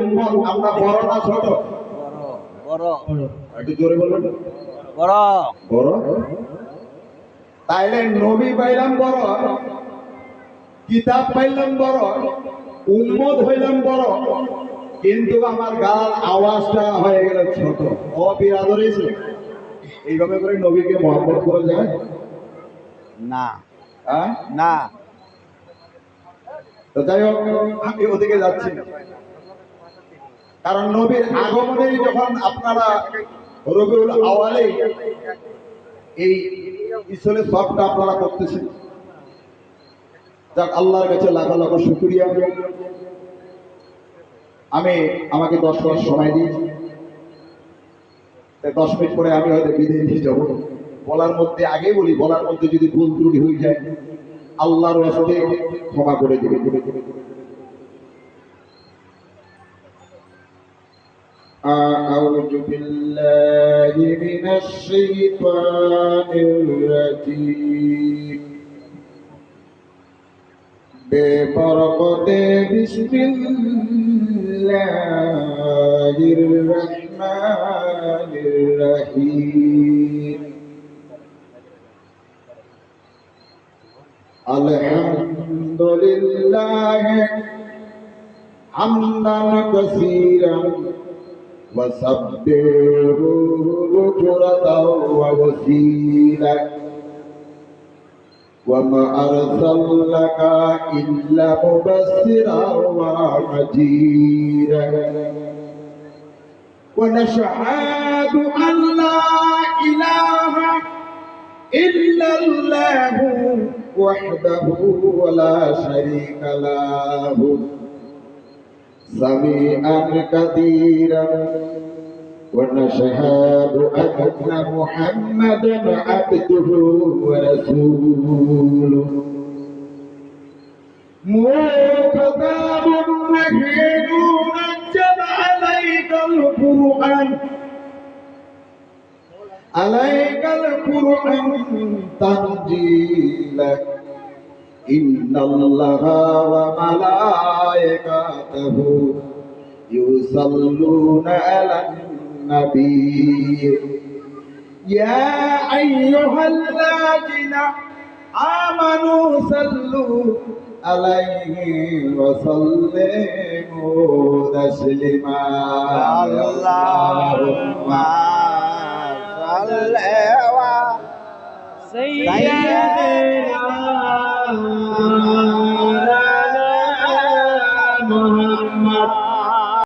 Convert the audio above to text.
উম্মত আমরা বড় না ছোট? বড়। একটু জোরে বলবেন। বড়। বড়। তাইলে নবী পাইলাম বড়, কিতাব পাইলাম বড়, উম্মত হইলাম বড়, কিন্তু আমার গাল আওয়াজটা হয়ে গেল ছোট। অবিরাদর এইভাবে করে নবীকে মহব্বত করা যায় না। না। তো যাই হোক, আমি ওদিকে যাচ্ছি না, কারণ নবীর আগমনে যখন আপনারা রবিউল আওয়ালে এই ইসলের সবটা আপনারা করতেছেন, যাক আল্লাহর কাছে লাখ লাখ শুকরিয়া। আমাকে 10 মিনিট সময় দিয়েছি, 10 মিনিট পরে আমি হয়তো বিদায় নিয়ে যাবো। বলার মধ্যে আগে বলি, বলার মধ্যে যদি ভুল ত্রুটি হয়ে যায় আল্লাহর রাস্তে ক্ষমা করে দেবে। أعوذ بالله من الشيطان الرجيم ببركة بسم الله الرحمن الرحيم الحمد لله حمدا كثيرا وسبحه بكرة وأصيلا وما أرسلناك إلا مبشرا ونذيرا ونشهد أن لا إله إلا الله وحده ولا شريك له سميعا كثيرا ونشهد أن محمدا عبده ورسوله كتاب مجيد نزل عليك القرآن تنزيلا إن الله وملائكته يصلون على النبي يا أيها الذين آمنوا صلوا عليه وسلموا تسليما اللهم صل على سيدنا